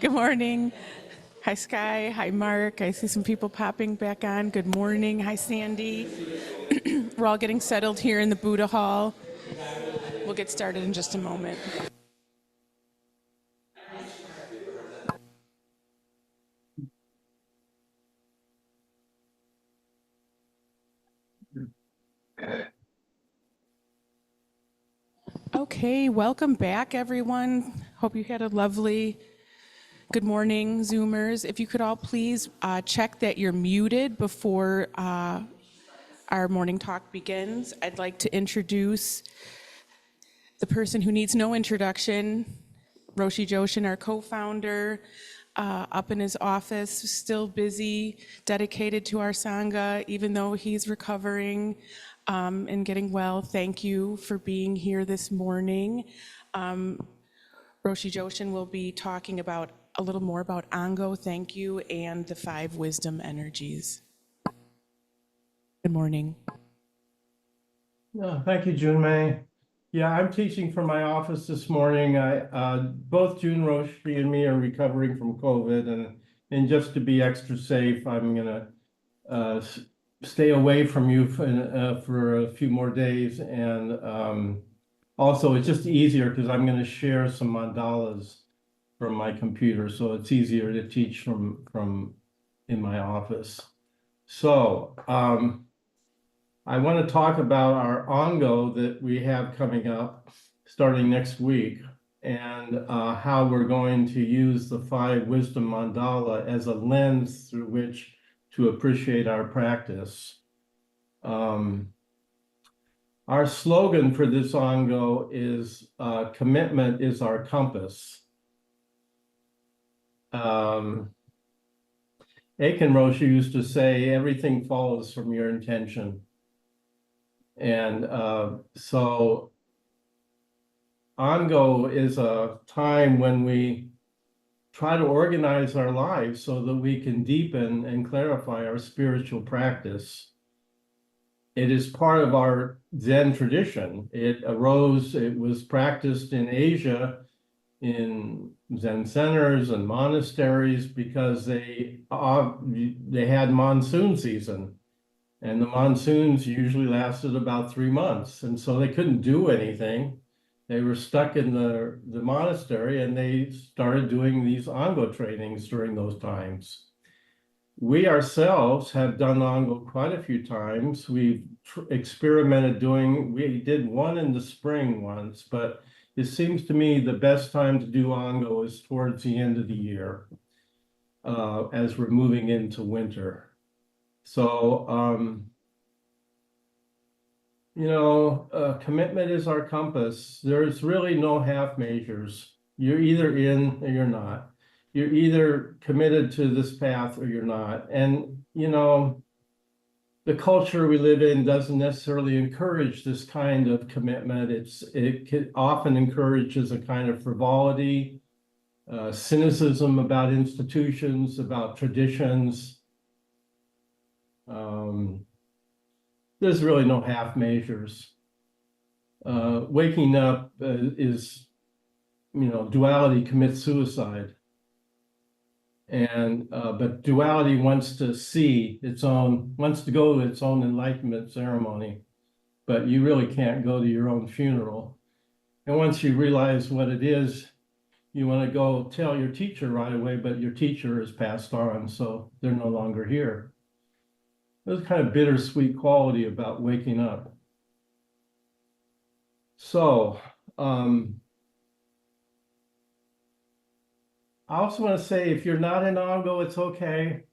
Good morning. Hi, Sky. Hi, Mark. I see some people popping back on. Good morning. Hi, Sandy. We're all getting settled here in the Buddha Hall. We'll get started in just a moment. Okay, welcome back, everyone. Hope you had a lovely good morning, Zoomers. If you could all please check that you're muted before our morning talk begins. I'd like to introduce the person who needs no introduction, Roshi Joshin, our co-founder, up in his office, still busy, dedicated to our Sangha, even though he's recovering and getting well. Thank you for being here this morning. Roshi Joshin will be talking about a little more about Ango, thank you, and the 5 wisdom energies. Good morning. Thank you, Junmei. Yeah, I'm teaching from my office this morning. Both June Roshi and me are recovering from COVID, and just to be extra safe, I'm gonna stay away from you for a few more days. And also, it's just easier because I'm going to share some mandalas from my computer, so it's easier to teach from in my office. So. I want to talk about our Ongo that we have coming up starting next week, and how we're going to use the 5 wisdom mandala as a lens through which to appreciate our practice. Our slogan for this Ongo is commitment is our compass. Aiken Roshi used to say, everything follows from your intention. And so Ongo is a time when we try to organize our lives so that we can deepen and clarify our spiritual practice. It is part of our Zen tradition. It was practiced in Asia in Zen centers and monasteries because they had monsoon season. And the monsoons usually lasted about 3 months. And so they couldn't do anything. They were stuck in the monastery, and they started doing these Ongo trainings during those times. We ourselves have done Ongo quite a few times. We've experimented we did one in the spring once, but it seems to me the best time to do Ongo is towards the end of the year, as we're moving into winter. So, commitment is our compass. There's really no half measures. You're either in or you're not. You're either committed to this path or you're not. And, the culture we live in doesn't necessarily encourage this kind of commitment. It often encourages a kind of frivolity, cynicism about institutions, about traditions. There's really no half measures. Waking up is, duality commits suicide. And but duality wants to go to its own enlightenment ceremony, but you really can't go to your own funeral. And once you realize what it is, you want to go tell your teacher right away, but your teacher has passed on, so they're no longer here. There's a kind of bittersweet quality about waking up. So, I also want to say, if you're not in Ongo, it's okay.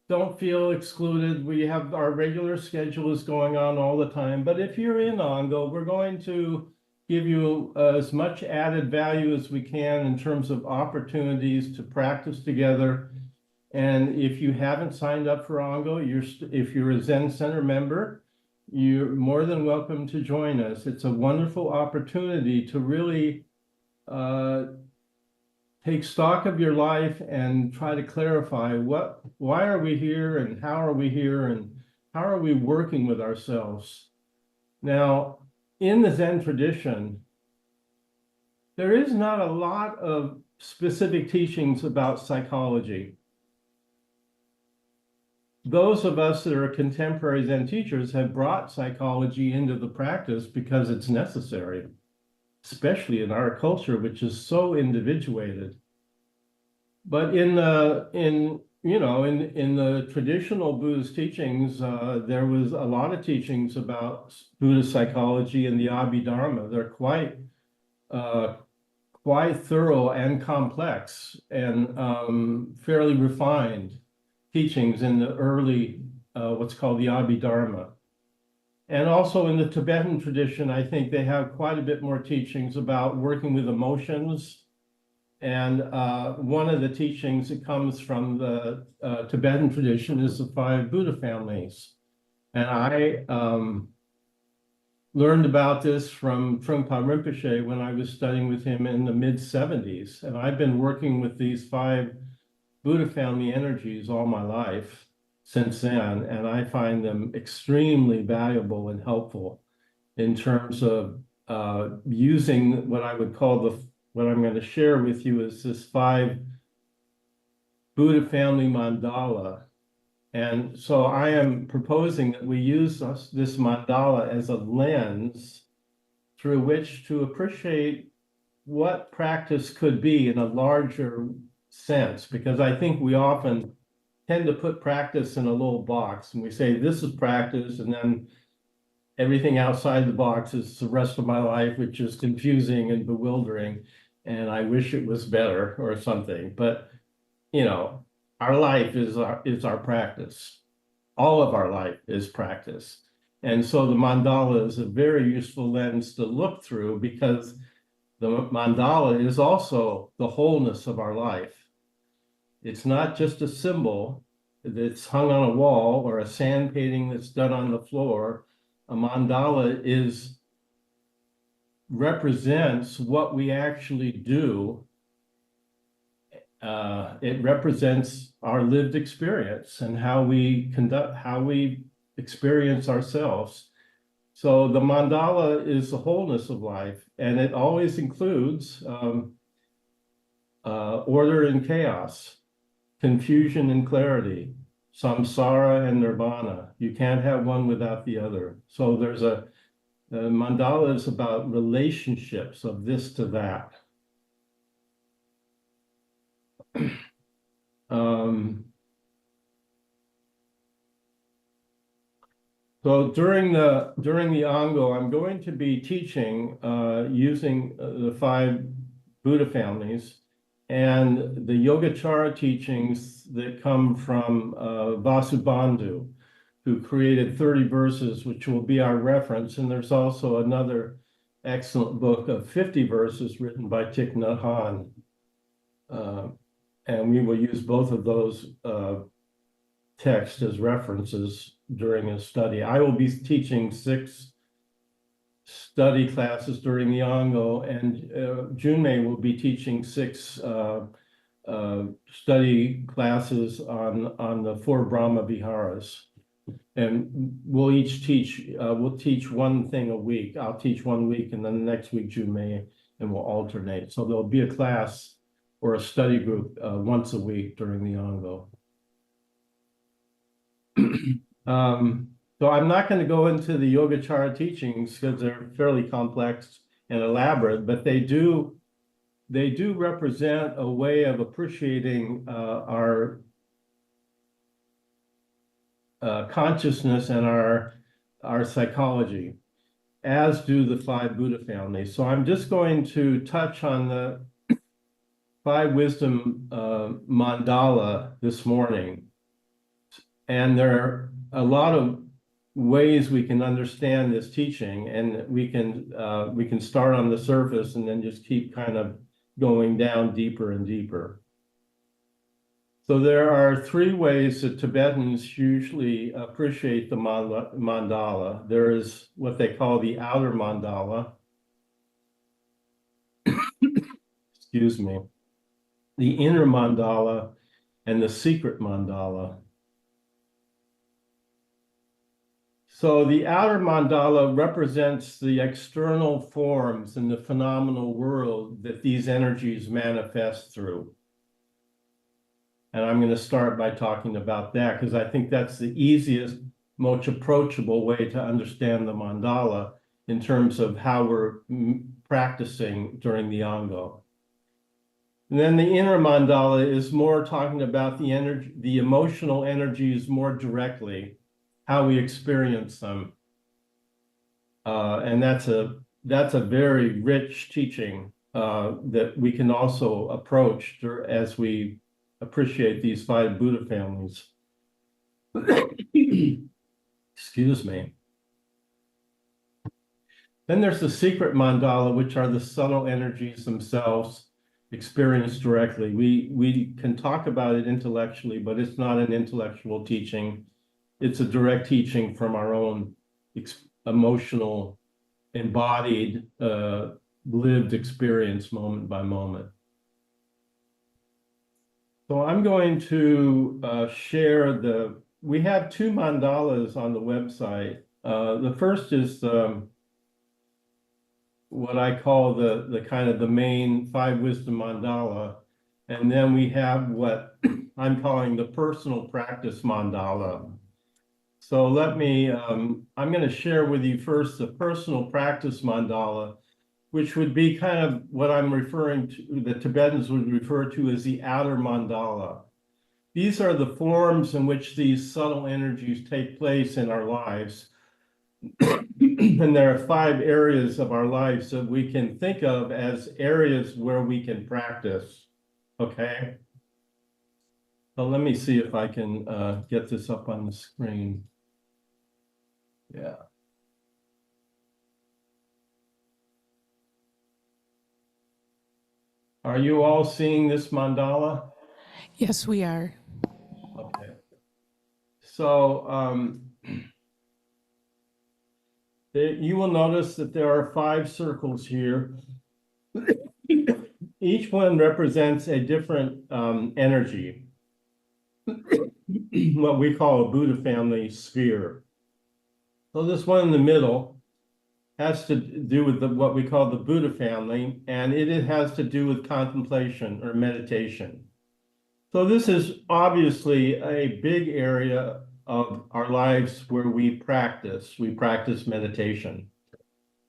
Don't feel excluded. We have our regular schedule is going on all the time. But if you're in Ongo, we're going to give you as much added value as we can in terms of opportunities to practice together. And if you haven't signed up for Ongo, if you're a Zen Center member, you're more than welcome to join us. It's a wonderful opportunity to really take stock of your life and try to clarify why are we here, and how are we here, and how are we working with ourselves. Now, in the Zen tradition, there is not a lot of specific teachings about psychology. Those of us that are contemporary Zen teachers have brought psychology into the practice because it's necessary, especially in our culture, which is so individuated. But in the traditional Buddhist teachings, there was a lot of teachings about Buddhist psychology in the Abhidharma. They're quite thorough and complex and fairly refined teachings in the early, what's called the Abhidharma. And also in the Tibetan tradition, I think they have quite a bit more teachings about working with emotions. And one of the teachings that comes from the Tibetan tradition is the 5 Buddha families. And I learned about this from Trungpa Rinpoche when I was studying with him in the mid-70s. And I've been working with these 5 Buddha family energies all my life since then, and I find them extremely valuable and helpful in terms of using what I would call what I'm going to share with you is this 5 Buddha family mandala. And so I am proposing that we use this mandala as a lens through which to appreciate what practice could be in a larger sense, because I think we often tend to put practice in a little box and we say this is practice, and then everything outside the box is the rest of my life, which is confusing and bewildering, and I wish it was better or something. But our life is our practice. All of our life is practice. And so the mandala is a very useful lens to look through, because the mandala is also the wholeness of our life. It's not just a symbol that's hung on a wall or a sand painting that's done on the floor. A mandala represents what we actually do. It represents our lived experience and how we experience ourselves. So the mandala is the wholeness of life, and it always includes order and chaos, confusion and clarity, samsara and nirvana. You can't have one without the other. So the mandala is about relationships of this to that. So during the Ango, I'm going to be teaching using the 5 Buddha families and the Yogacara teachings that come from Vasubandhu, who created 30 verses, which will be our reference. And there's also another excellent book of 50 verses written by Thich Nhat Hanh. And we will use both of those texts as references during a study. I will be teaching 6 study classes during the Ango, and Junmei will be teaching 6 study classes on the 4 Brahma Viharas. And we'll teach one thing a week. I'll teach 1 week, and then the next week Junmei, and we'll alternate. So there'll be a class or a study group once a week during the Ango. So I'm not going to go into the Yogacara teachings because they're fairly complex and elaborate, but they do represent a way of appreciating our consciousness and our psychology, as do the 5 Buddha families. So I'm just going to touch on the 5 wisdom mandala this morning. And there are a lot of ways we can understand this teaching, and we can start on the surface and then just keep kind of going down deeper and deeper. So there are 3 ways that Tibetans usually appreciate the mandala. There is what they call the outer mandala, excuse me, the inner mandala, and the secret mandala. So the outer mandala represents the external forms in the phenomenal world that these energies manifest through. And I'm going to start by talking about that because I think that's the easiest, most approachable way to understand the mandala in terms of how we're practicing during the Ango. And then the inner mandala is more talking about the energy, the emotional energies more directly, how we experience them. And that's a very rich teaching that we can also approach as we appreciate these 5 Buddha families. Excuse me. Then there's the secret mandala, which are the subtle energies themselves experienced directly. We can talk about it intellectually, but it's not an intellectual teaching. It's a direct teaching from our own emotional, embodied, lived experience moment by moment. So I'm going to share we have 2 mandalas on the website. The first is what I call the kind of the main 5 wisdom mandala. And then we have what I'm calling the personal practice mandala. So let me, I'm going to share with you first the personal practice mandala, which would be kind of what I'm referring to, the Tibetans would refer to as the outer mandala. These are the forms in which these subtle energies take place in our lives. And there are 5 areas of our lives that we can think of as areas where we can practice, okay? So let me see if I can get this up on the screen. Yeah. Are you all seeing this mandala? Yes, we are. Okay. So you will notice that there are 5 circles here. Each one represents a different energy, what we call a Buddha family sphere. So this one in the middle has to do with what we call the Buddha family, and it has to do with contemplation or meditation. So this is obviously a big area of our lives where we practice meditation.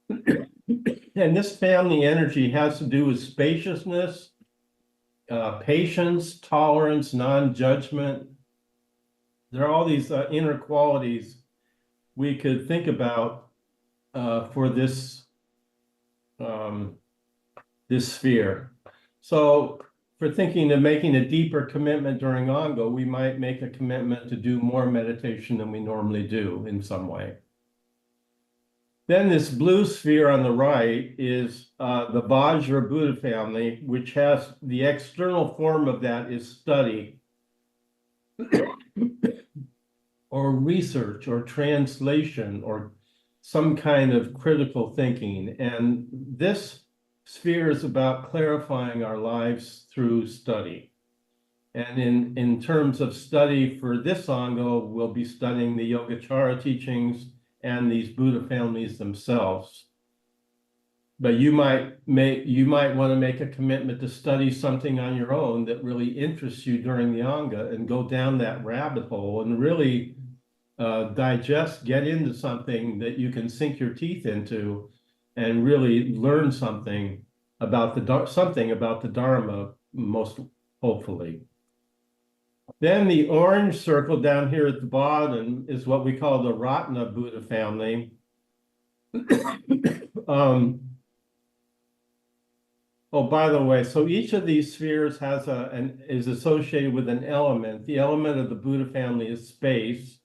And this family energy has to do with spaciousness, patience, tolerance, non-judgment. There are all these inner qualities we could think about for this this sphere. So for thinking of making a deeper commitment during Ango, we might make a commitment to do more meditation than we normally do in some way. Then this blue sphere on the right is the Vajra Buddha family, which has the external form of that is study or research or translation or some kind of critical thinking. And this sphere is about clarifying our lives through study. And in terms of study for this Ango, we'll be studying the Yogacara teachings and these Buddha families themselves. But you might want to make a commitment to study something on your own that really interests you during the Anga and go down that rabbit hole and really get into something that you can sink your teeth into and really learn something about the Dharma, most hopefully. Then the orange circle down here at the bottom is what we call the Ratna Buddha family. Oh, by the way, so each of these spheres has is associated with an element. The element of the Buddha family is space.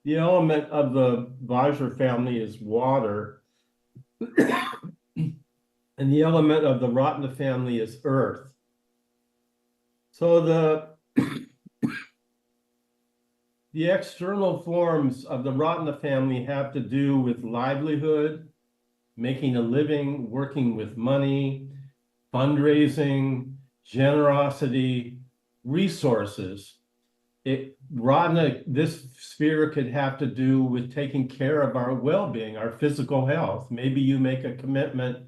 The element of the Vajra family is water. And the element of the Ratna family is earth. So the external forms of the Ratna family have to do with livelihood, making a living, working with money, fundraising, generosity, resources. this sphere could have to do with taking care of our well-being, our physical health. Maybe you make a commitment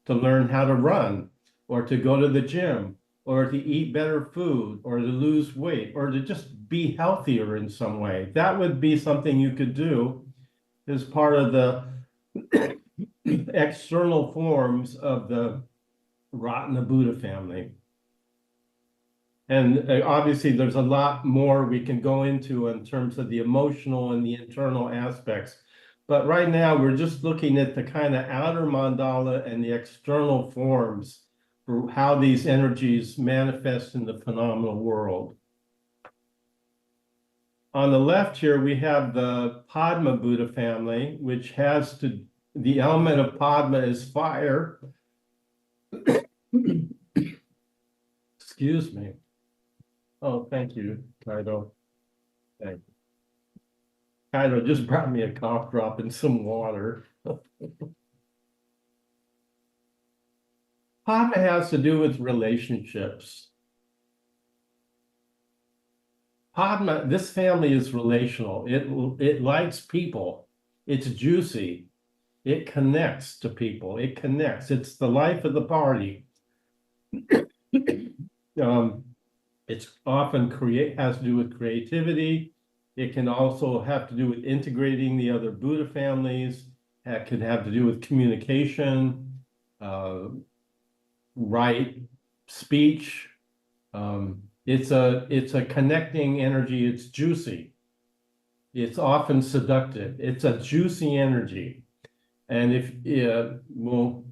to learn how to run, or to go to the gym, or to eat better food, or to lose weight, or to just be healthier in some way. That would be something you could do as part of the external forms of the Ratna Buddha family. And obviously, there's a lot more we can go into in terms of the emotional and the internal aspects. But right now, we're just looking at the kind of outer mandala and the external forms for how these energies manifest in the phenomenal world. On the left here, we have the Padma Buddha family, which has the element of Padma is fire. Excuse me. Oh, thank you, Kaido. Thank you. Kaido just brought me a cough drop and some water. Padma has to do with relationships. Padma, this family is relational. It likes people. It's juicy. It connects to people. It connects. It's the life of the party. It's often has to do with creativity. It can also have to do with integrating the other Buddha families. It can have to do with communication, right speech. It's a connecting energy. It's juicy. It's often seductive. It's a juicy energy. And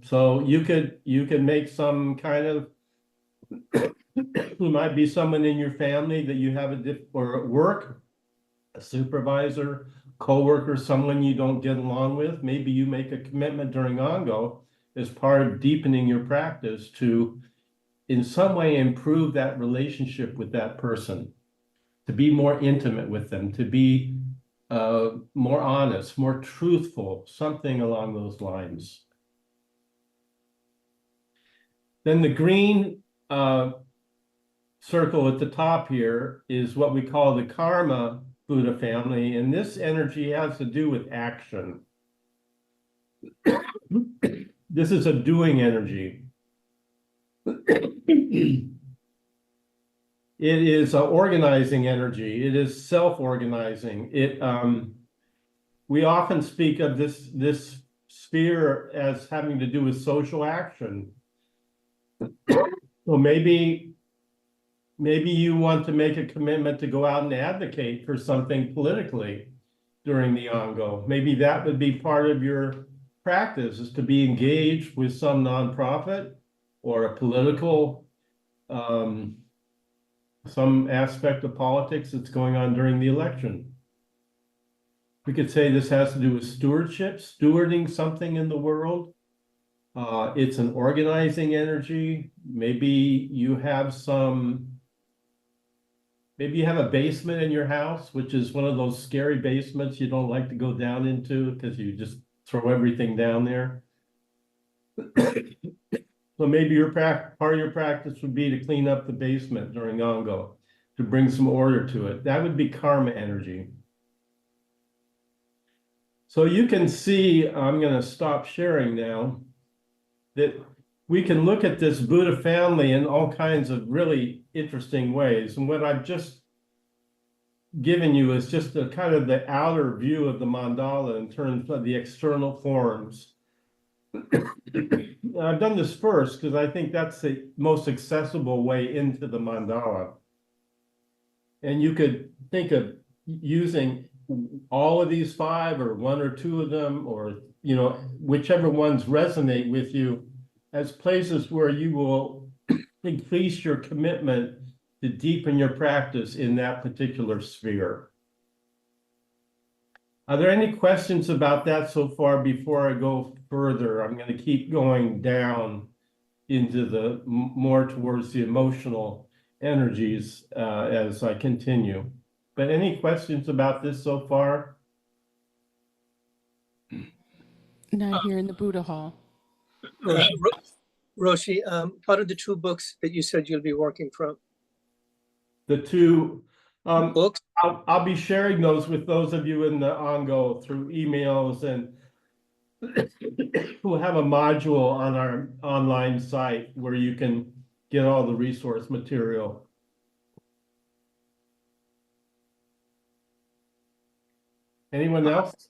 so you could make some kind of who might be someone in your family that you have or at work, a supervisor, coworker, someone you don't get along with. Maybe you make a commitment during Ongo as part of deepening your practice to, in some way, improve that relationship with that person, to be more intimate with them, to be more honest, more truthful, something along those lines. Then the green circle at the top here is what we call the Karma Buddha family, and this energy has to do with action. This is a doing energy. It is an organizing energy. It is self-organizing. We often speak of this sphere as having to do with social action. So maybe you want to make a commitment to go out and advocate for something politically during the Ongo. Maybe that would be part of your practice, is to be engaged with some nonprofit or a political, some aspect of politics that's going on during the election. We could say this has to do with stewardship, stewarding something in the world. It's an organizing energy. Maybe you have a basement in your house, which is one of those scary basements you don't like to go down into because you just throw everything down there. So maybe part of your practice would be to clean up the basement during Ongo, to bring some order to it. That would be karma energy. So you can see, I'm going to stop sharing now, that we can look at this Buddha family in all kinds of really interesting ways. And what I've just given you is just a kind of the outer view of the mandala in terms of the external forms. I've done this first because I think that's the most accessible way into the mandala. And you could think of using all of these 5 or 1 or 2 of them, or whichever ones resonate with you as places where you will increase your commitment to deepen your practice in that particular sphere. Are there any questions about that so far before I go further? I'm going to keep going down into the more towards the emotional energies as I continue. But any questions about this so far? Not here in the Buddha Hall. Roshi, what are the 2 books that you said you'll be working from? The 2 books? I'll be sharing those with those of you in the Ongo through emails, and we'll have a module on our online site where you can get all the resource material. Anyone else?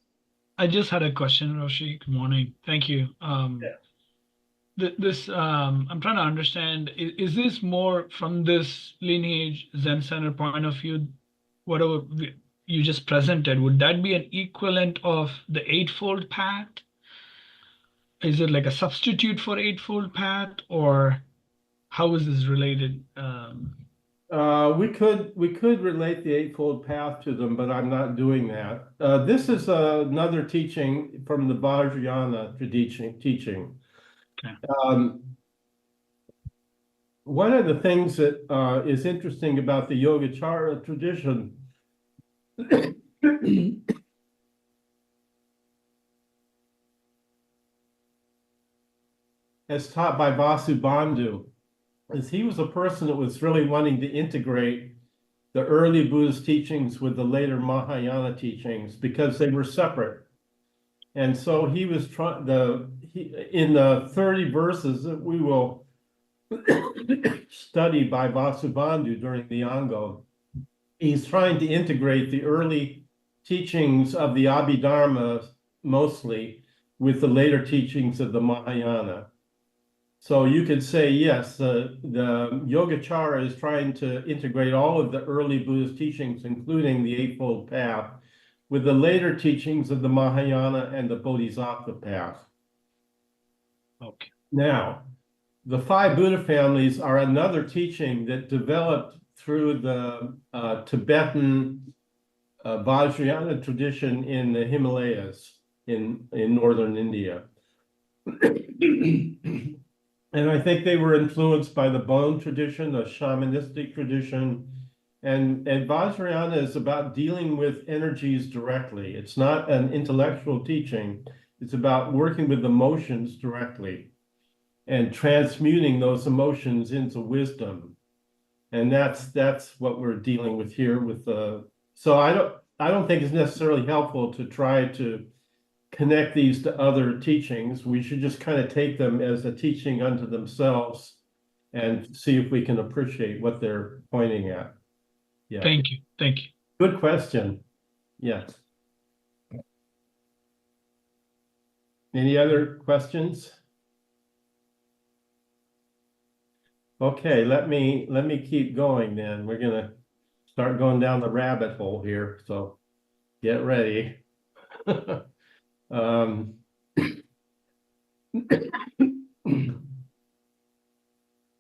I just had a question, Roshi. Good morning. Thank you. I'm trying to understand, is this more from this lineage Zen Center point of view, whatever you just presented, would that be an equivalent of the Eightfold Path? Is it like a substitute for Eightfold Path, or how is this related? We could relate the Eightfold Path to them, but I'm not doing that. This is another teaching from the Vajrayana teaching. Okay. One of the things that is interesting about the Yogacara tradition as taught by Vasubandhu is he was a person that was really wanting to integrate the early Buddhist teachings with the later Mahayana teachings because they were separate. And so he was trying in the 30 verses that we will study by Vasubandhu during the Ongo, he's trying to integrate the early teachings of the Abhidharma mostly with the later teachings of the Mahayana. So you could say, yes, the Yogacara is trying to integrate all of the early Buddhist teachings, including the Eightfold Path, with the later teachings of the Mahayana and the Bodhisattva path. Okay. Now, the five Buddha families are another teaching that developed through the Tibetan Vajrayana tradition in the Himalayas in northern India. And I think they were influenced by the Bon tradition, a shamanistic tradition. And Vajrayana is about dealing with energies directly. It's not an intellectual teaching. It's about working with emotions directly and transmuting those emotions into wisdom. And that's what we're dealing with here with so I don't think it's necessarily helpful to try to connect these to other teachings. We should just kind of take them as a teaching unto themselves and see if we can appreciate what they're pointing at. Yeah. Thank you. Thank you. Good question. Yes. Any other questions? Okay, let me keep going then. We're gonna start going down the rabbit hole here, so get ready.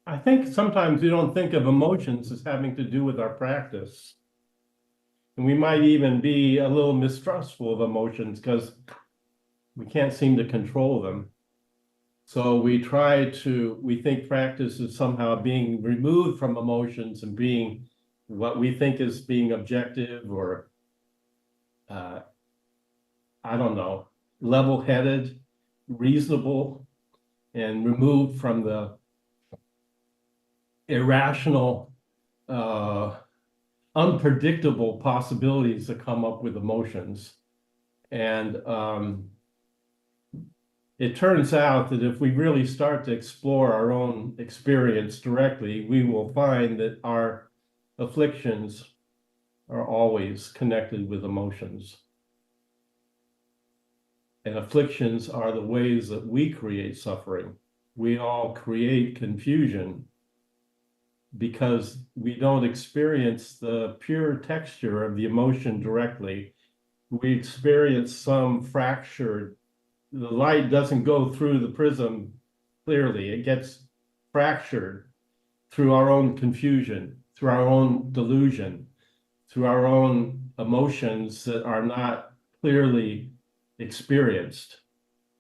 I think sometimes we don't think of emotions as having to do with our practice. And we might even be a little mistrustful of emotions because we can't seem to control them. So we think practice is somehow being removed from emotions and being what we think is being objective or, I don't know, level-headed, reasonable, and removed from the irrational, unpredictable possibilities that come up with emotions. And it turns out that if we really start to explore our own experience directly, we will find that our afflictions are always connected with emotions. And afflictions are the ways that we create suffering. We all create confusion because we don't experience the pure texture of the emotion directly. We experience some fractured, the light doesn't go through the prism clearly. It gets fractured through our own confusion, through our own delusion, through our own emotions that are not clearly experienced.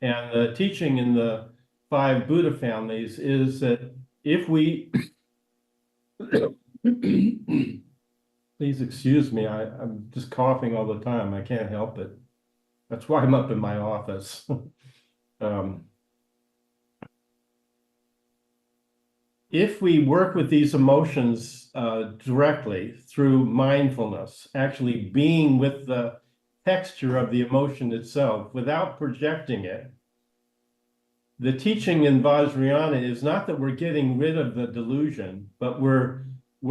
And the teaching in the five Buddha families is that if we please excuse me, I'm just coughing all the time. I can't help it. That's why I'm up in my if we work with these emotions directly through mindfulness, actually being with the texture of the emotion itself without projecting it, the teaching in Vajrayana is not that we're getting rid of the delusion, but we're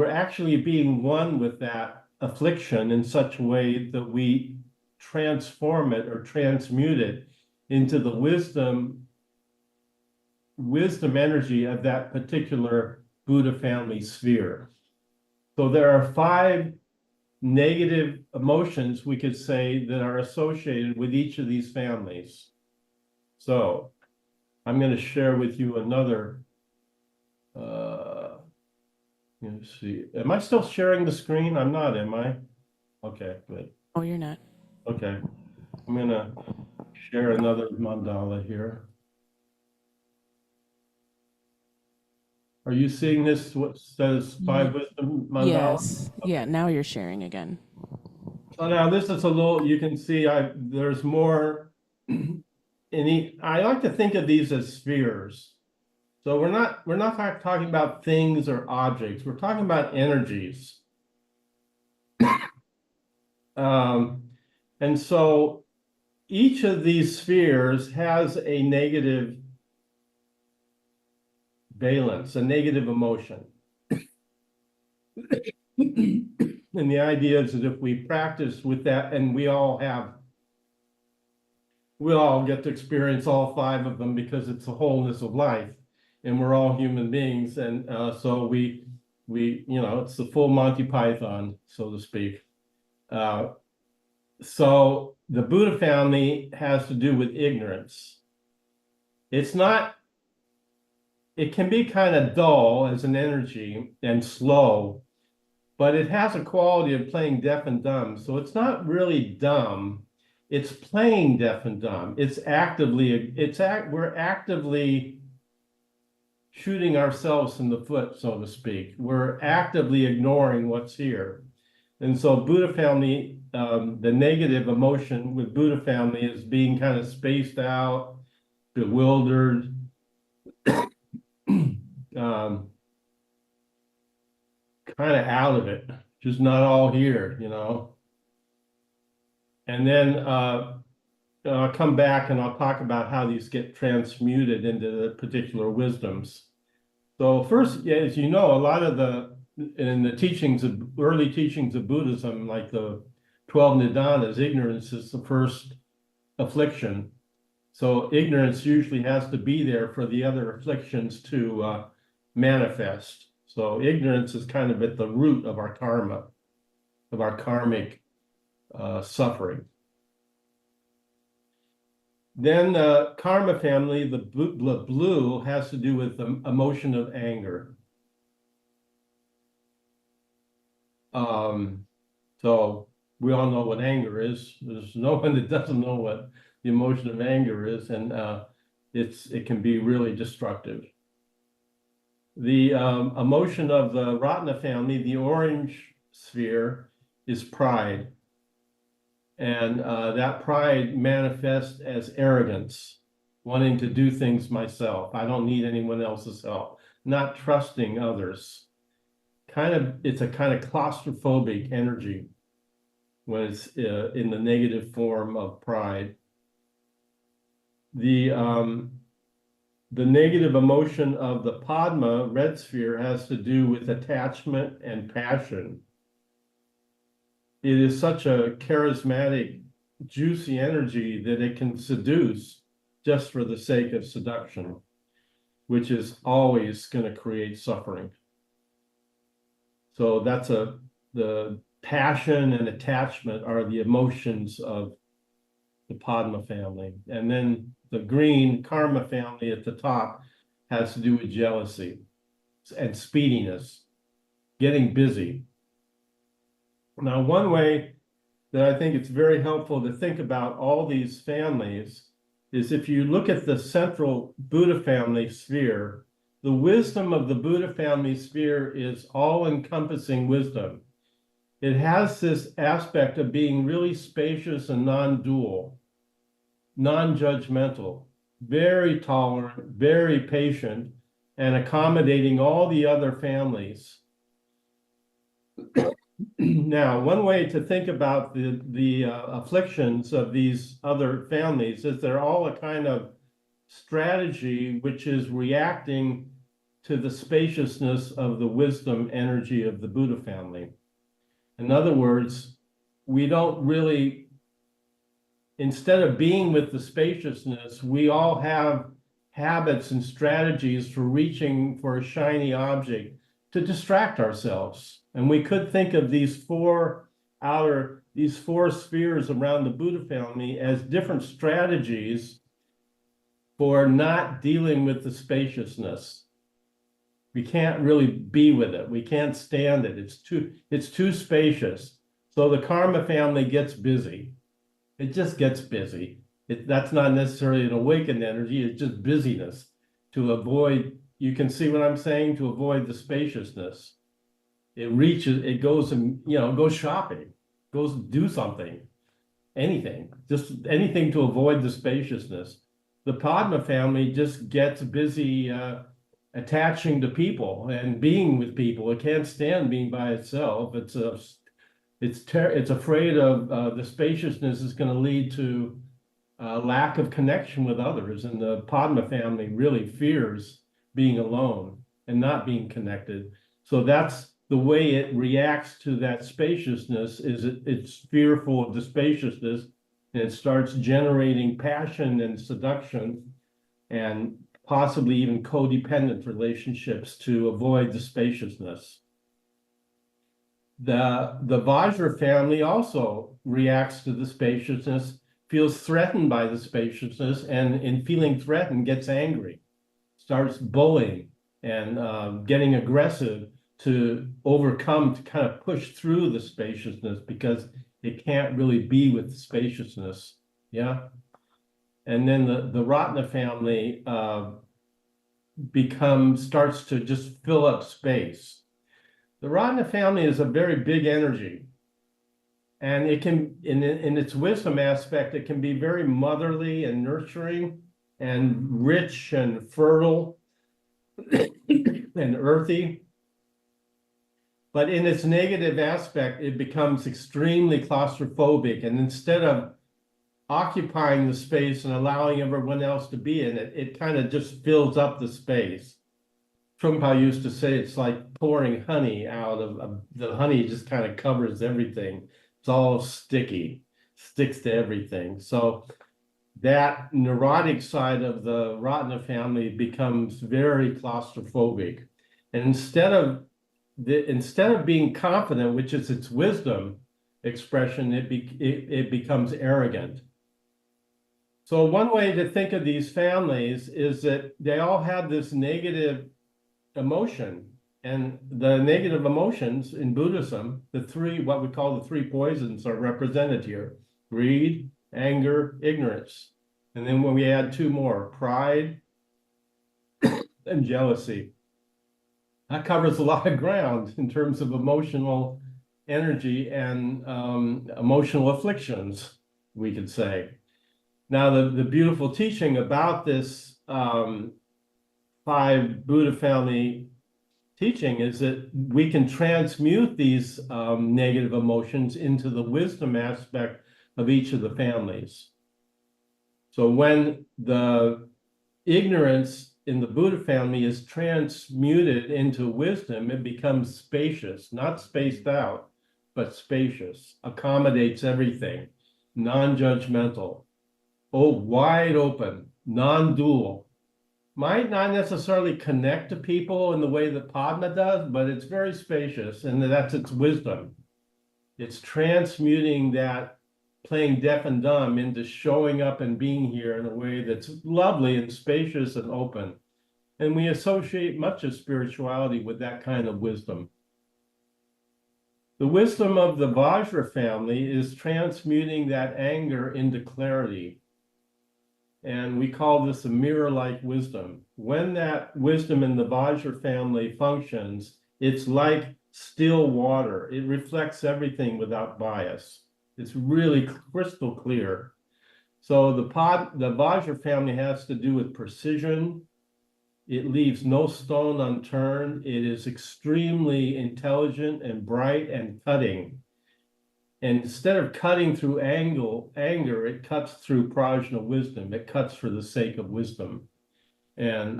actually being one with that affliction in such a way that we transform it or transmute it into the wisdom energy of that particular Buddha family sphere. So there are 5 negative emotions, we could say, that are associated with each of these families. So I'm going to share with you another. Let's see. Am I still sharing the screen? I'm not, am I? Okay, good. Oh, you're not. Okay. I'm going to share another mandala here. Are you seeing this, what says 5 wisdom mandala? Yes. Yeah, now you're sharing again. So now this is a little, you can see there's more. I like to think of these as spheres. So we're not talking about things or objects. We're talking about energies. And so each of these spheres has a negative valence, a negative emotion. And the idea is that if we practice with that, and we all get to experience all 5 of them because it's the wholeness of life, and we're all human beings, and so we it's the full Monty Python, so to speak. So the Buddha family has to do with ignorance. It can be kind of dull as an energy and slow, but it has a quality of playing deaf and dumb. So it's not really dumb. It's playing deaf and dumb. We're actively shooting ourselves in the foot, so to speak. We're actively ignoring what's here. And so Buddha family, the negative emotion with Buddha family is being kind of spaced out, bewildered, kind of out of it, just not all here, And then I'll come back and I'll talk about how these get transmuted into the particular wisdoms. So first, as you know, a lot of in the early teachings of Buddhism, like the 12 Nidanas, ignorance is the first affliction. So ignorance usually has to be there for the other afflictions to manifest. So ignorance is kind of at the root of our karma, of our karmic suffering. Then the karma family, the blue, has to do with the emotion of anger. So we all know what anger is. There's no one that doesn't know what the emotion of anger is, and it can be really destructive. The emotion of the Ratna family, the orange sphere, is pride. And that pride manifests as arrogance, wanting to do things myself. I don't need anyone else's help, not trusting others. It's a kind of claustrophobic energy when it's in the negative form of pride. The negative emotion of the Padma, red sphere, has to do with attachment and passion. It is such a charismatic, juicy energy that it can seduce just for the sake of seduction, which is always going to create suffering. So that's the passion and attachment are the emotions of the Padma family. And then the green karma family at the top has to do with jealousy and speediness, getting busy. Now, one way that I think it's very helpful to think about all these families is if you look at the central Buddha family sphere, the wisdom of the Buddha family sphere is all-encompassing wisdom. It has this aspect of being really spacious and non-dual, non-judgmental, very tolerant, very patient, and accommodating all the other families. Now, one way to think about the afflictions of these other families is they're all a kind of strategy which is reacting to the spaciousness of the wisdom energy of the Buddha family. In other words, we don't really, instead of being with the spaciousness, we all have habits and strategies for reaching for a shiny object to distract ourselves. And we could think of these four spheres around the Buddha family as different strategies for not dealing with the spaciousness. We can't really be with it. We can't stand it. It's too spacious. So the karma family gets busy. It just gets busy. That's not necessarily an awakened energy. It's just busyness to avoid, you can see what I'm saying, to avoid the spaciousness. It goes and, goes shopping, goes do something, just anything to avoid the spaciousness. The Padma family just gets busy attaching to people and being with people. It can't stand being by itself. It's afraid of the spaciousness is going to lead to lack of connection with others. And the Padma family really fears being alone and not being connected. So that's the way it reacts to that spaciousness, is it's fearful of the spaciousness, and it starts generating passion and seduction and possibly even codependent relationships to avoid the spaciousness. The Vajra family also reacts to the spaciousness, feels threatened by the spaciousness, and in feeling threatened gets angry, starts bullying and getting aggressive to overcome, to kind of push through the spaciousness because it can't really be with the spaciousness. Yeah. And then the Ratna family starts to just fill up space. The Ratna family is a very big energy, and it can, in its wisdom aspect, it can be very motherly and nurturing and rich and fertile and earthy. But in its negative aspect, it becomes extremely claustrophobic. And instead of occupying the space and allowing everyone else to be in it, it kind of just fills up the space. Trungpa used to say it's like pouring honey out of the honey, just kind of covers everything. It's all sticky, sticks to everything. So that neurotic side of the Ratna family becomes very claustrophobic. And instead of being confident, which is its wisdom expression, it becomes arrogant. So one way to think of these families is that they all have this negative emotion, and the negative emotions in Buddhism, what we call the three poisons, are represented here: greed, anger, ignorance. And then when we add two more, pride and jealousy. That covers a lot of ground in terms of emotional energy and emotional afflictions, we could say. Now, the beautiful teaching about this 5 Buddha family teaching is that we can transmute these negative emotions into the wisdom aspect of each of the families. So when the ignorance in the Buddha family is transmuted into wisdom, it becomes spacious, not spaced out, but spacious, accommodates everything, non-judgmental, wide open, non-dual. Might not necessarily connect to people in the way that Padma does, but it's very spacious, and that's its wisdom. It's transmuting that playing deaf and dumb into showing up and being here in a way that's lovely and spacious and open. And we associate much of spirituality with that kind of wisdom. The wisdom of the Vajra family is transmuting that anger into clarity. And we call this a mirror-like wisdom. When that wisdom in the Vajra family functions, it's like still water. It reflects everything without bias. It's really crystal clear. So the Vajra family has to do with precision, It leaves no stone unturned. It is extremely intelligent and bright and cutting. And instead of cutting through anger, it cuts through prajna wisdom. It cuts for the sake of wisdom. And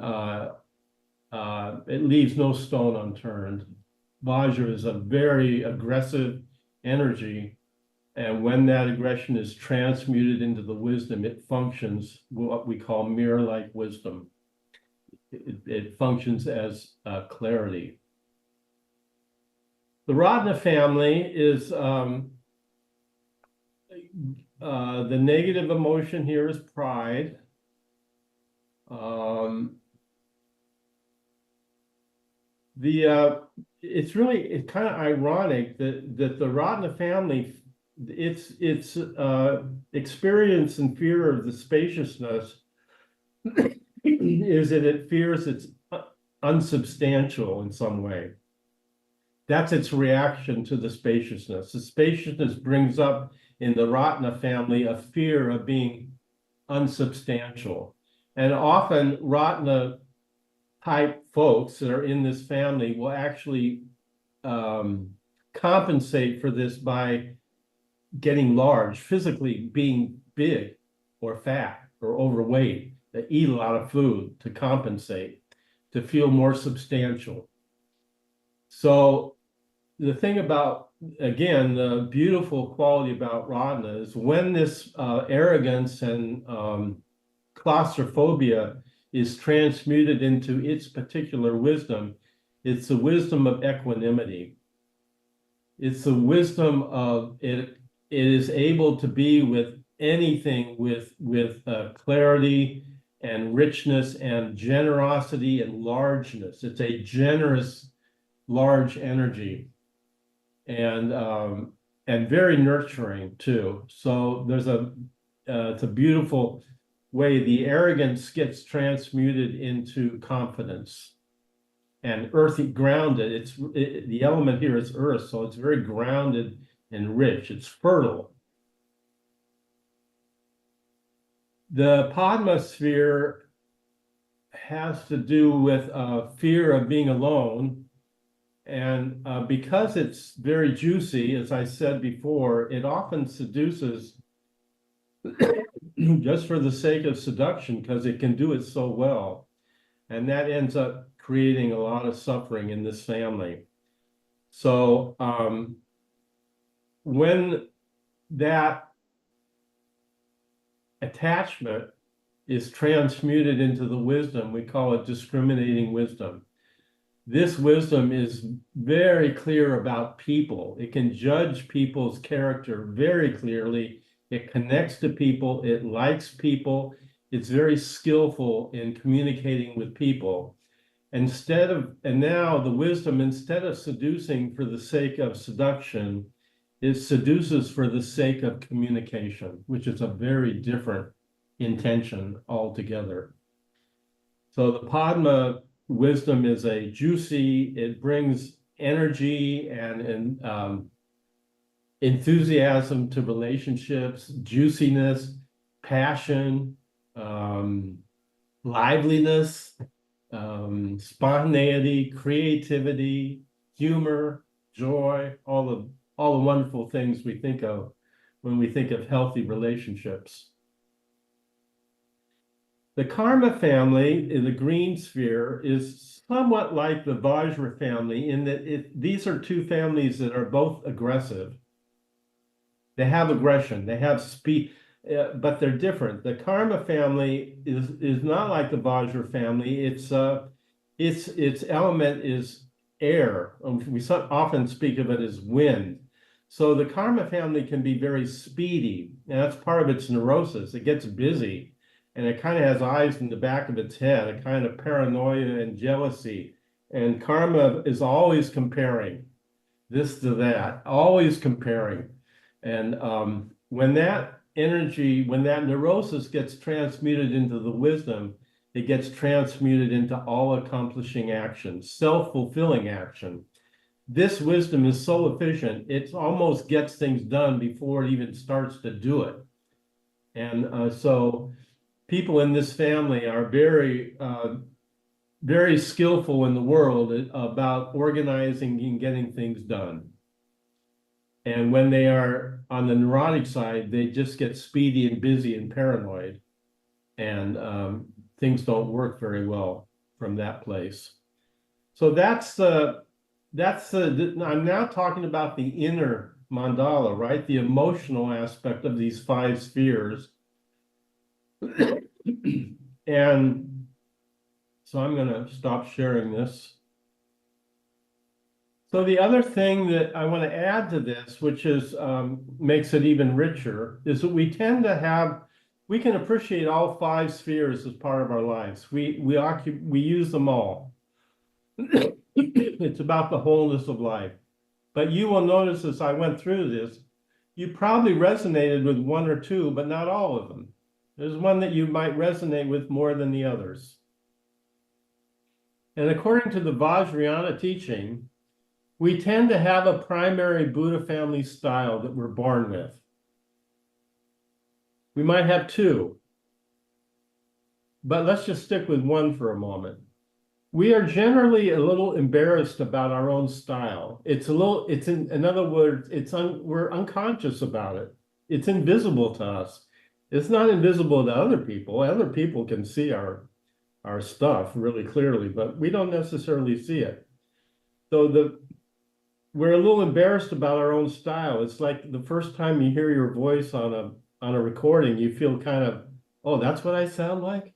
it leaves no stone unturned. Vajra is a very aggressive energy. And when that aggression is transmuted into the wisdom, it functions what we call mirror-like wisdom. It functions as clarity. The Ratna family is the negative emotion here is pride. It's kind of ironic that the Ratna family, its experience and fear of the spaciousness is that it fears it's unsubstantial in some way. That's its reaction to the spaciousness. The spaciousness brings up in the Ratna family a fear of being unsubstantial. And often Ratna type folks that are in this family will actually compensate for this by getting large, physically being big or fat or overweight. They eat a lot of food to compensate, to feel more substantial. So the thing about, again, the beautiful quality about Ratna is when this arrogance and claustrophobia is transmuted into its particular wisdom, it's the wisdom of equanimity. It's the wisdom of it. It is able to be with anything with clarity and richness and generosity and largeness. It's a generous, large energy, and very nurturing too. So there's it's a beautiful way the arrogance gets transmuted into confidence and earthy, grounded. The element here is earth, so it's very grounded and rich. It's fertile. The Padma sphere has to do with fear of being alone. And because it's very juicy, as I said before, it often seduces just for the sake of seduction, because it can do it so well. And that ends up creating a lot of suffering in this family. So when that attachment is transmuted into the wisdom, we call it discriminating wisdom. This wisdom is very clear about people. It can judge people's character very clearly. It connects to people. It likes people. It's very skillful in communicating with people. And now the wisdom, instead of seducing for the sake of seduction, it seduces for the sake of communication, which is a very different intention altogether. So the Padma wisdom is a juicy, it brings energy and enthusiasm to relationships, juiciness, passion, liveliness, spontaneity, creativity, humor, joy, all the wonderful things we think of when we think of healthy relationships. The Karma family in the green sphere is somewhat like the Vajra family in that these are two families that are both aggressive. They have aggression, they have speed, but they're different. The Karma family is not like the Vajra family. Its element is air. We often speak of it as wind. So the Karma family can be very speedy, and that's part of its neurosis. It gets busy. And it kind of has eyes in the back of its head, a kind of paranoia and jealousy. And karma is always comparing this to that, always comparing. And when that neurosis gets transmuted into the wisdom, it gets transmuted into all-accomplishing action, self-fulfilling action. This wisdom is so efficient, it almost gets things done before it even starts to do it. And so people in this family are very very skillful in the world about organizing and getting things done. And when they are on the neurotic side, they just get speedy and busy and paranoid. And things don't work very well from that place. So I'm now talking about the inner mandala, right? The emotional aspect of these 5 spheres. And so I'm going to stop sharing this. So the other thing that I want to add to this, which is makes it even richer, is that we can appreciate all 5 spheres as part of our lives. We use them all. It's about the wholeness of life. But you will notice as I went through this, you probably resonated with 1 or 2, but not all of them. There's one that you might resonate with more than the others. And according to the Vajrayana teaching, we tend to have a primary Buddha family style that we're born with. We might have 2, but let's just stick with 1 for a moment. We are generally a little embarrassed about our own style. In other words, we're unconscious about it. It's invisible to us. It's not invisible to other people. Other people can see our stuff really clearly, but we don't necessarily see it. So we're a little embarrassed about our own style. It's like the first time you hear your voice on a recording, you feel kind of, oh, that's what I sound like?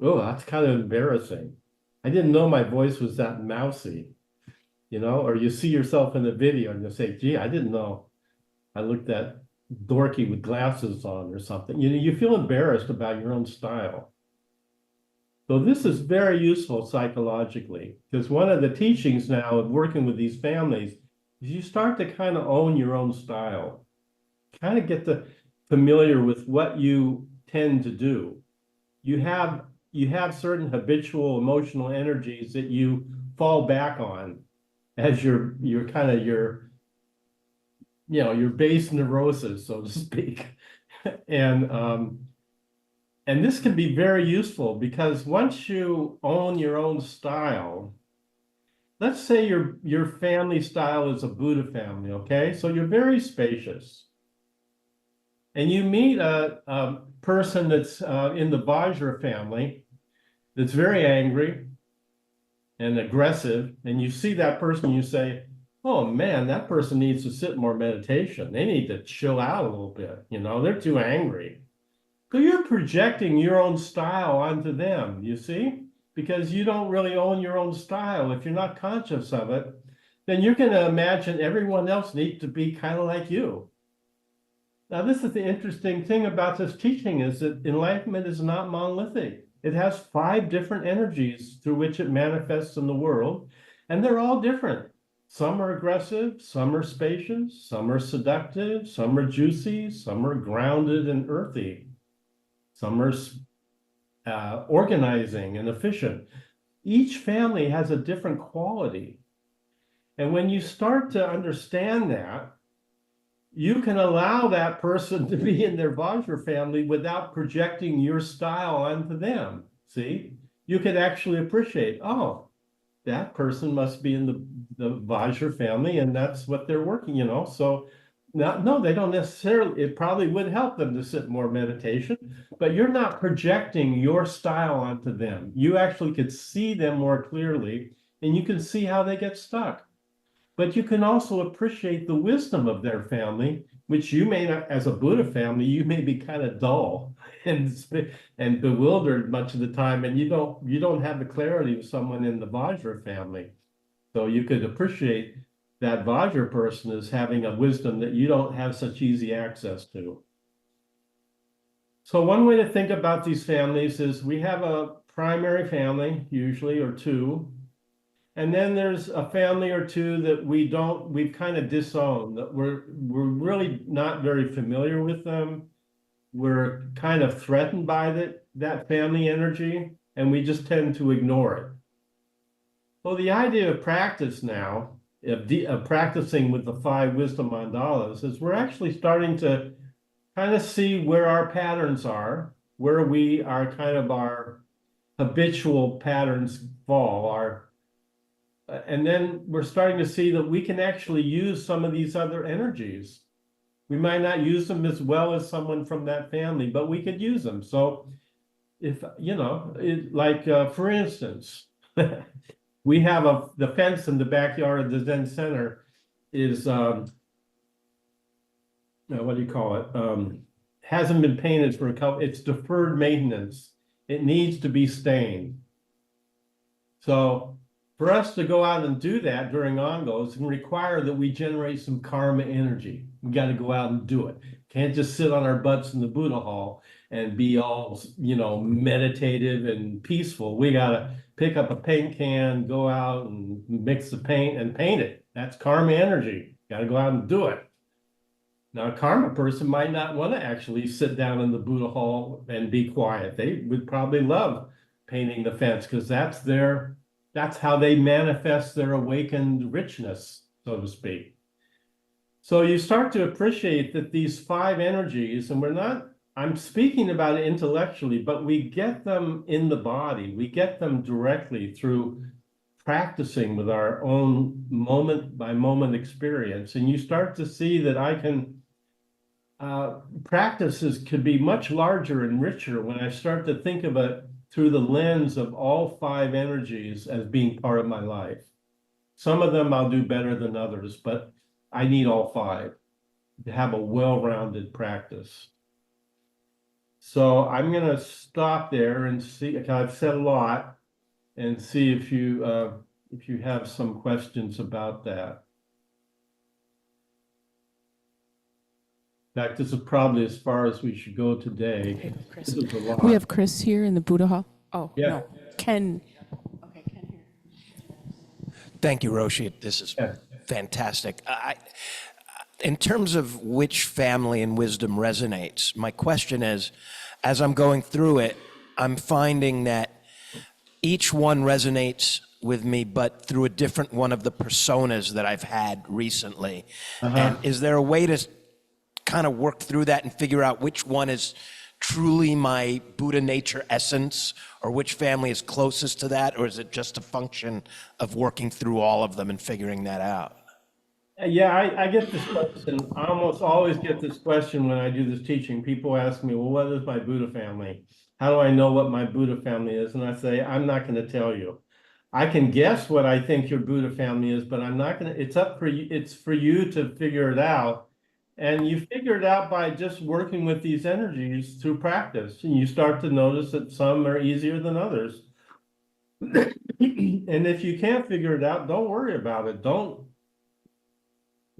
Oh, that's kind of embarrassing. I didn't know my voice was that mousy, or you see yourself in the video and you say, gee, I didn't know I looked that dorky with glasses on or something. You feel embarrassed about your own style. So this is very useful psychologically, because one of the teachings now of working with these families is you start to kind of own your own style, kind of get familiar with what you tend to do. You have certain habitual emotional energies that you fall back on as your base neurosis, so to speak. And this can be very useful because once you own your own style, let's say your family style is a Buddha family, okay? So you're very spacious. And you meet a person that's in the Vajra family that's very angry and aggressive, and you see that person, you say, oh man, that person needs to sit more meditation. They need to chill out a little bit, they're too angry. So you're projecting your own style onto them, you see? Because you don't really own your own style. If you're not conscious of it, then you're going to imagine everyone else needs to be kind of like you. Now, this is the interesting thing about this teaching is that enlightenment is not monolithic. It has 5 different energies through which it manifests in the world, and they're all different. Some are aggressive, some are spacious, some are seductive, some are juicy, some are grounded and earthy, some are organizing and efficient. Each family has a different quality. And when you start to understand that, you can allow that person to be in their Vajra family without projecting your style onto them. See, you can actually appreciate, oh, that person must be in the Vajra family and that's what they're working, So no, they don't necessarily, it probably would help them to sit more meditation, but you're not projecting your style onto them. You actually could see them more clearly and you can see how they get stuck. But you can also appreciate the wisdom of their family, which you may not, as a Buddha family, you may be kind of dull and bewildered much of the time, and you don't have the clarity of someone in the Vajra family. So you could appreciate that Vajra person as having a wisdom that you don't have such easy access to. So one way to think about these families is we have a primary family, usually, or 2. And then there's a family or 2 that we've kind of disowned, that we're really not very familiar with them. We're kind of threatened by that family energy, and we just tend to ignore it. Well, the idea of practice now, of practicing with the 5 wisdom mandalas, is we're actually starting to kind of see where our patterns are, where we are kind of our habitual patterns fall, and then we're starting to see that we can actually use some of these other energies. We might not use them as well as someone from that family, but we could use them. So if, for instance, we have the fence in the backyard of the Zen Center is, what do you call it? Hasn't been painted for it's deferred maintenance. It needs to be stained. So for us to go out and do that during Althouse can require that we generate some karma energy. We got to go out and do it. Can't just sit on our butts in the Buddha hall and be all, meditative and peaceful. We got to pick up a paint can, go out and mix the paint and paint it. That's karma energy. Got to go out and do it. Now, a karma person might not want to actually sit down in the Buddha hall and be quiet. They would probably love painting the fence because that's how they manifest their awakened richness, so to speak. So you start to appreciate that these 5 energies, and I'm speaking about it intellectually, but we get them in the body. We get them directly through practicing with our own moment by moment experience. And you start to see that practices could be much larger and richer when I start to think of it through the lens of all 5 energies as being part of my life. Some of them I'll do better than others, but I need all 5 to have a well-rounded practice. So I'm going to stop there and see, I've said a lot, and see if you have some questions about that. In fact, this is probably as far as we should go today. This is a lot. We have Chris here in the Buddha hall. Oh, Yeah. no. Ken. Okay, Ken here. Thank you, Roshi. This is fantastic. In terms of which family and wisdom resonates, my question is, as I'm going through it, I'm finding that each one resonates with me, but through a different one of the personas that I've had recently. And is there a way to kind of work through that and figure out which one is truly my Buddha nature essence, or which family is closest to that, or is it just a function of working through all of them and figuring that out? Yeah, I get this question. I almost always get this question when I do this teaching. People ask me, well, what is my Buddha family? How do I know what my Buddha family is? And I say, I'm not going to tell you. I can guess what I think your Buddha family is, but I'm not going to, it's up for you. It's for you to figure it out. And you figure it out by just working with these energies through practice. And you start to notice that some are easier than others. And if you can't figure it out, don't worry about it.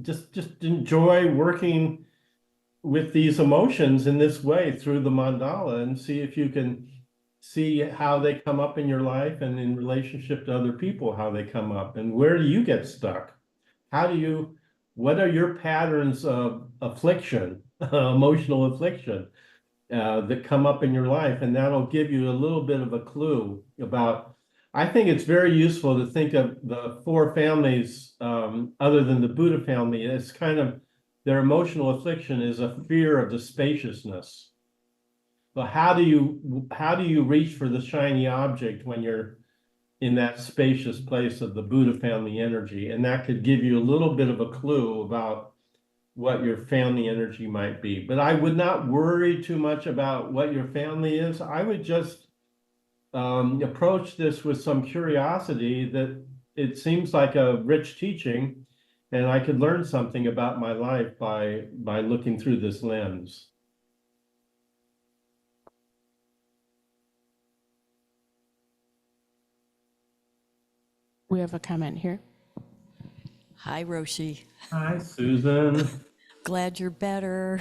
Just enjoy working with these emotions in this way through the mandala, and see if you can see how they come up in your life and in relationship to other people, how they come up, and where do you get stuck? What are your patterns of affliction, emotional affliction, that come up in your life? And that'll give you a little bit of a clue about, I think it's very useful to think of the 4 families, other than the Buddha family, as kind of their emotional affliction is a fear of the spaciousness. But how do you reach for the shiny object when you're in that spacious place of the Buddha family energy? And that could give you a little bit of a clue about what your family energy might be. But I would not worry too much about what your family is. I would just approach this with some curiosity that it seems like a rich teaching, and I could learn something about my life by looking through this lens. We have a comment here. Hi, Roshi. Hi, Susan. Glad you're better.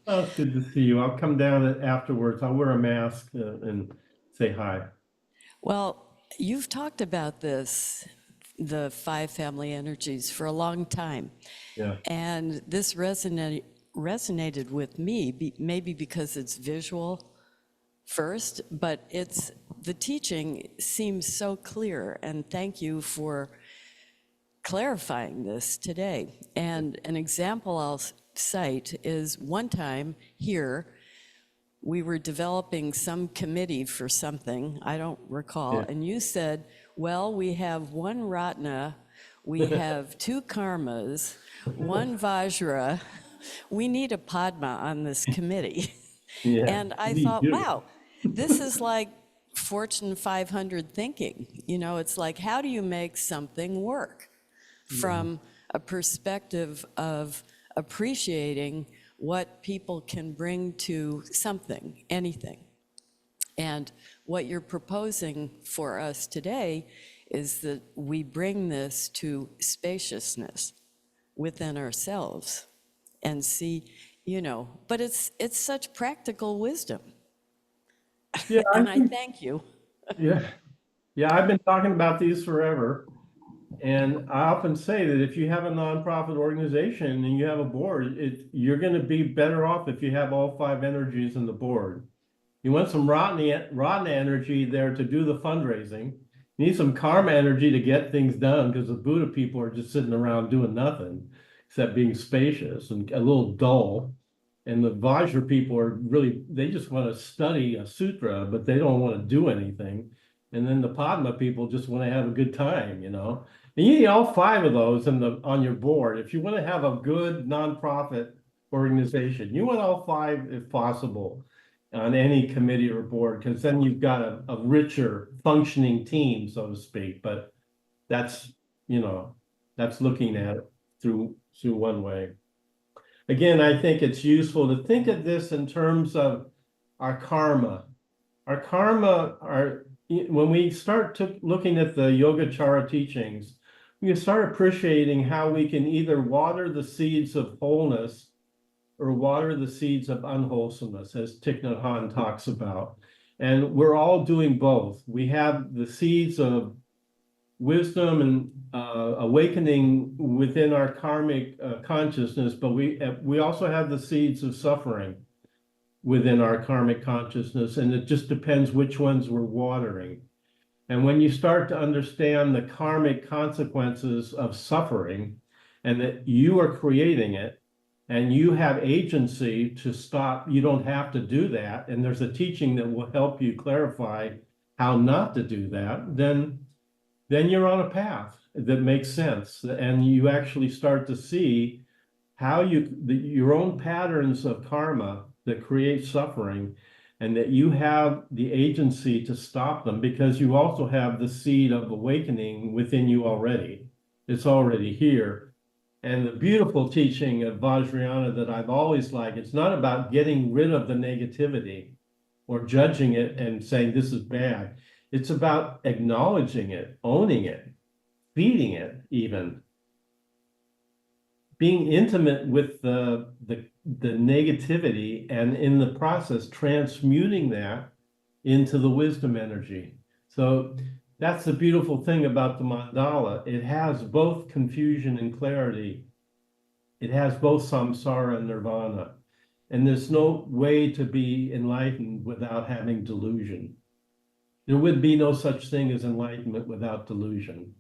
Oh, it's good to see you. I'll come down afterwards. I'll wear a mask and say hi. Well, you've talked about this, the 5 family energies, for a long time. Yeah. And this resonated with me, maybe because it's visual first, but the teaching seems so clear, and thank you for clarifying this today. And an example I'll cite is one time here, we were developing some committee for something, I don't recall, Yeah. and you said, well, we have one Ratna, we have two Karmas, one Vajra, we need a Padma on this committee. Yeah, And I me thought, too. wow, this is like Fortune 500 thinking. You know, it's like, how do you make something work from a perspective of appreciating what people can bring to something, anything? And what you're proposing for us today is that we bring this to spaciousness within ourselves and see, you know, but it's such practical wisdom. Yeah, And I thank you. yeah, yeah, I've been talking about these forever. And I often say that if you have a nonprofit organization and you have a board, you're going to be better off if you have all 5 energies in the board. You want some rotten energy there to do the fundraising. You need some karma energy to get things done, because the Buddha people are just sitting around doing nothing except being spacious and a little dull. And the Vajra people are really, they just want to study a sutra, but they don't want to do anything. And then the Padma people just want to have a good time, you know. And you need all 5 of those on your board. If you want to have a good nonprofit organization, you want all 5 if possible on any committee or board, because then you've got a richer functioning team, so to speak. But that's, you know, that's looking at it through one way. Again, I think it's useful to think of this in terms of our karma. Our karma when we start looking at the Yogacara teachings, we can start appreciating how we can either water the seeds of wholeness or water the seeds of unwholesomeness, as Thich Nhat Hanh talks about. And we're all doing both. We have the seeds of wisdom and awakening within our karmic consciousness, but we also have the seeds of suffering within our karmic consciousness, and it just depends which ones we're watering. And when you start to understand the karmic consequences of suffering, and that you are creating it, and you have agency to stop, you don't have to do that, and there's a teaching that will help you clarify how not to do that, then you're on a path that makes sense. And you actually start to see how your own patterns of karma that create suffering, and that you have the agency to stop them, because you also have the seed of awakening within you already. It's already here. And the beautiful teaching of Vajrayana that I've always liked, it's not about getting rid of the negativity or judging it and saying this is bad. It's about acknowledging it, owning it, feeding it, even being intimate with the negativity, and in the process transmuting that into the wisdom energy. So that's the beautiful thing about the mandala. It has both confusion and clarity. It has both samsara and nirvana. And there's no way to be enlightened without having delusion. There would be no such thing as enlightenment without delusion.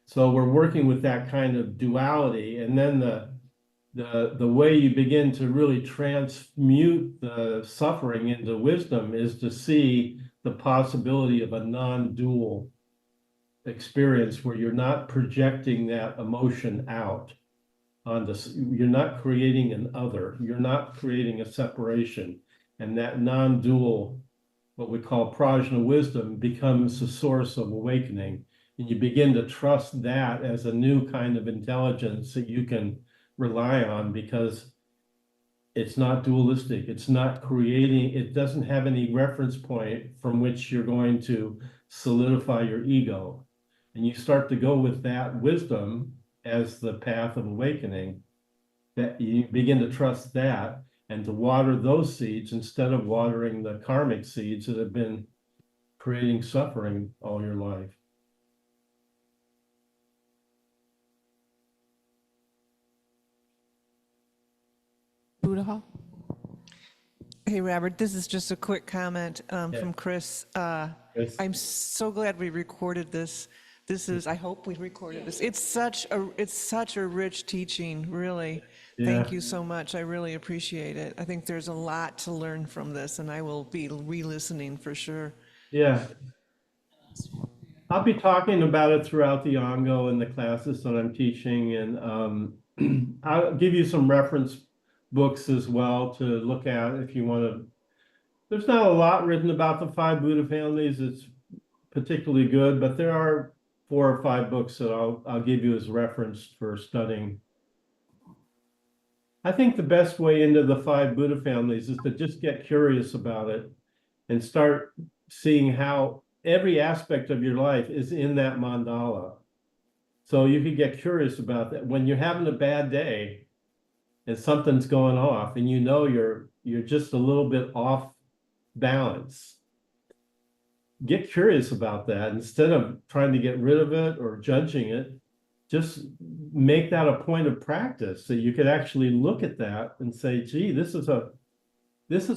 So we're working with that kind of duality. And then the way you begin to really transmute the suffering into wisdom is to see the possibility of a non-dual experience, where you're not projecting that emotion out on this. You're not creating an other, you're not creating a separation. And that non-dual, what we call prajna wisdom, becomes the source of awakening. And you begin to trust that as a new kind of intelligence that you can rely on, because it's not dualistic. It's not creating, it doesn't have any reference point from which you're going to solidify your ego. And you start to go with that wisdom as the path of awakening, that you begin to trust that and to water those seeds instead of watering the karmic seeds that have been creating suffering all your life. Buddha Hall. Hey, Robert, this is just a quick comment Yeah. from Chris. Yes. I'm so glad we recorded this This is, I hope we recorded this. It's such a rich teaching, really. Yeah. Thank you so much. I really appreciate it. I think there's a lot to learn from this, and I will be re-listening for sure. Yeah. I'll be talking about it throughout the ongo and the classes that I'm teaching, and I'll give you some reference books as well to look at if you want to. There's not a lot written about the 5 Buddha families. It's particularly good, but there are 4 or 5 books that I'll give you as reference for studying. I think the best way into the 5 Buddha families is to just get curious about it and start seeing how every aspect of your life is in that mandala. So you can get curious about that. When you're having a bad day and something's going off and you know you're just a little bit off balance, get curious about that. Instead of trying to get rid of it or judging it, just make that a point of practice so you could actually look at that and say, gee, this is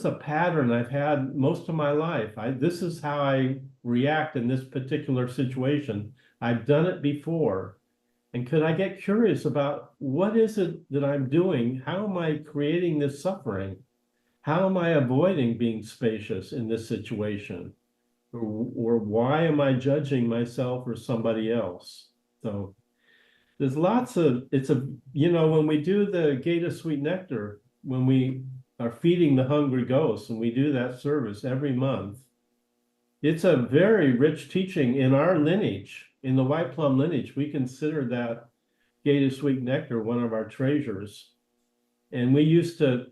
a pattern I've had most of my life. This is how I react in this particular situation. I've done it before. And could I get curious about what is it that I'm doing? How am I creating this suffering? How am I avoiding being spacious in this situation? Or why am I judging myself or somebody else? So there's lots of, when we do the Gate of Sweet Nectar, when we are feeding the hungry ghosts, and we do that service every month, it's a very rich teaching in our lineage, in the White Plum lineage. We consider that Gate of Sweet Nectar one of our treasures. And we used to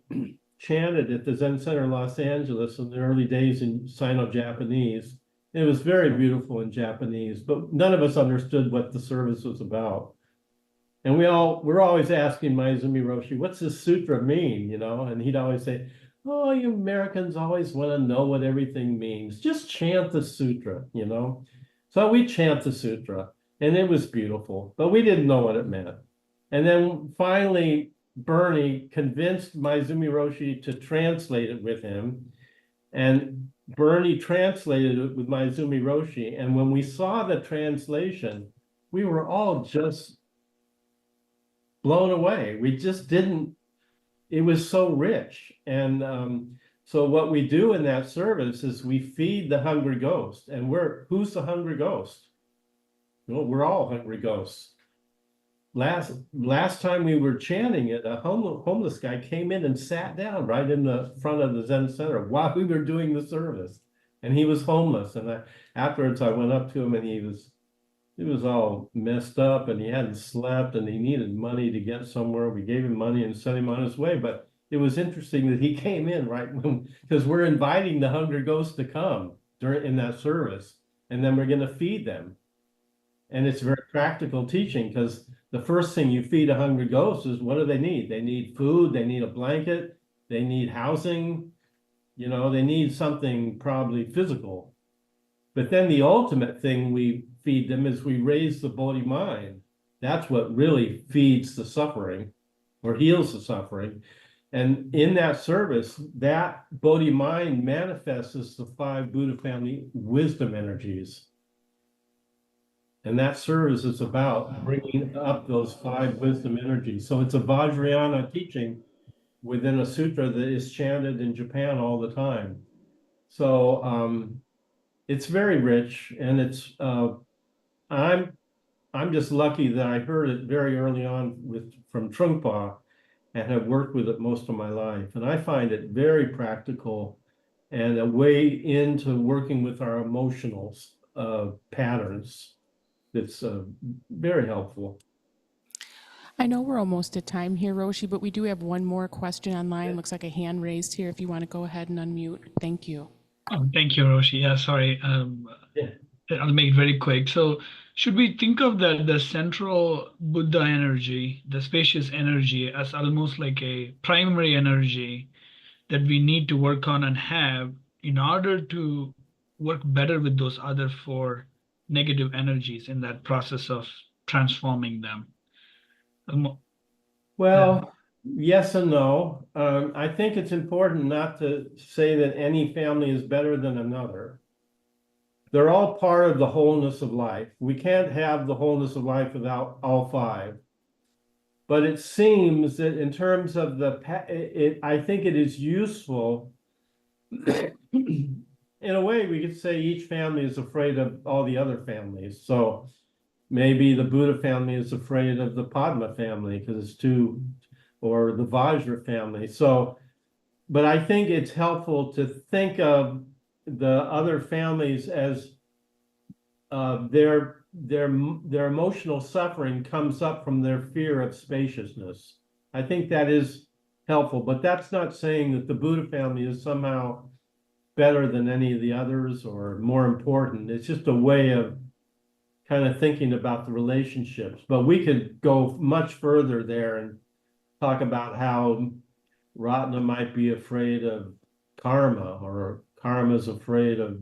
chant it at the Zen Center Los Angeles in the early days in Sino-Japanese. It was very beautiful in Japanese, but none of us understood what the service was about. And we're always asking Maezumi Roshi, what's this sutra mean, And he'd always say, oh, you Americans always want to know what everything means. Just chant the sutra, So we chant the sutra, and it was beautiful, but we didn't know what it meant. And then finally, Bernie convinced Maezumi Roshi to translate it with him. And Bernie translated it with Maezumi Roshi. And when we saw the translation, we were all just blown away. We just didn't, it was so rich. And so what we do in that service is we feed the hungry ghost. And who's the hungry ghost? Well, we're all hungry ghosts. Last time we were chanting it, a homeless guy came in and sat down right in the front of the Zen Center while we were doing the service. And he was homeless. And afterwards I went up to him, and he was all messed up, and he hadn't slept, and he needed money to get somewhere. We gave him money and sent him on his way. But it was interesting that he came in right when, because we're inviting the hungry ghosts to come in that service, and then we're going to feed them. And it's very practical teaching, because the first thing you feed a hungry ghost is, what do they need? They need food, they need a blanket, they need housing, they need something probably physical. But then the ultimate thing we feed them is we raise the Bodhi mind. That's what really feeds the suffering or heals the suffering. And in that service, that Bodhi mind manifests as the 5 Buddha family wisdom energies. And that service is about bringing up those 5 wisdom energies. So it's a Vajrayana teaching within a sutra that is chanted in Japan all the time. So it's very rich, and it's I'm just lucky that I heard it very early on from Trungpa, and have worked with it most of my life. And I find it very practical and a way into working with our emotional patterns. It's very helpful. I know we're almost at time here, Roshi, but we do have one more question online. Looks like a hand raised here. If you want to go ahead and unmute. Thank you. Oh, thank you, Roshi. Yeah, sorry. Yeah. I'll make it very quick. So should we think of the central Buddha energy, the spacious energy, as almost like a primary energy that we need to work on and have in order to work better with those other 4 negative energies in that process of transforming them? Well, yes and no. I think it's important not to say that any family is better than another. they're all part of the wholeness of life. We can't have the wholeness of life without all five. But it seems that in terms of I think it is useful. In a way, we could say each family is afraid of all the other families. So maybe the Buddha family is afraid of the Padma family because it's too, or the Vajra family. So, but I think it's helpful to think of the other families as their emotional suffering comes up from their fear of spaciousness. I think that is helpful, but that's not saying that the Buddha family is somehow better than any of the others or more important. It's just a way of kind of thinking about the relationships. But we could go much further there and talk about how Ratna might be afraid of karma, or karma's afraid of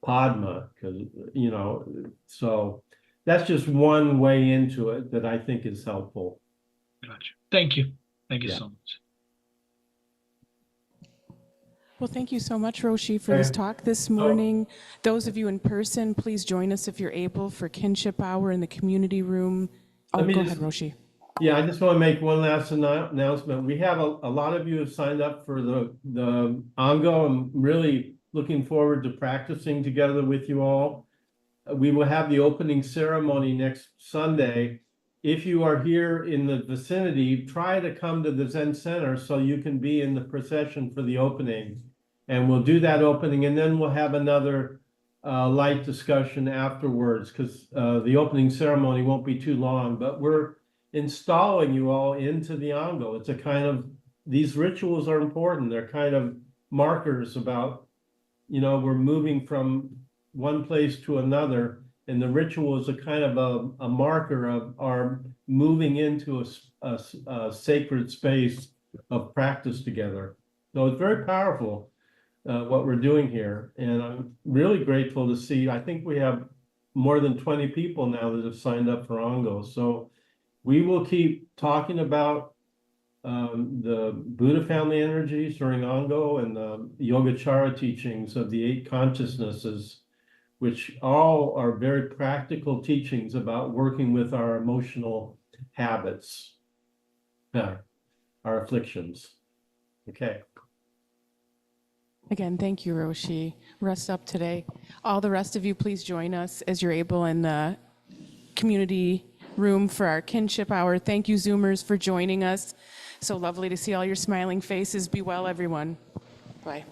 Padma, because, you know, so that's just one way into it that I think is helpful. Gotcha. Thank you. Thank you Yeah. so much. Well, thank you so much, Roshi, for this Okay. talk this morning. Those of you in person, please join us if you're able for kinship hour in the community room. Oh, Let me go just- ahead, Roshi. Yeah, I just want to make one last announcement. We have a lot of you have signed up for the Ango. I'm really looking forward to practicing together with you all. We will have the opening ceremony next Sunday. If you are here in the vicinity, try to come to the Zen Center so you can be in the procession for the opening. And we'll do that opening, and then we'll have another light discussion afterwards, because the opening ceremony won't be too long, but we're installing you all into the Ango. It's a kind of, these rituals are important. They're kind of markers about, you know, we're moving from one place to another, and the ritual is a kind of a marker of our moving into a sacred space of practice together. So it's very powerful, what we're doing here. And I'm really grateful to see, I think we have more than 20 people now that have signed up for Ango. So we will keep talking about the Buddha family energies during Ango and the Yogacara teachings of the 8 consciousnesses, which all are very practical teachings about working with our emotional habits, our afflictions. Okay. Again, thank you, Roshi. Rest up today. All the rest of you, please join us as you're able in the community room for our kinship hour. Thank you, Zoomers, for joining us. So lovely to see all your smiling faces. Be well, everyone. Bye.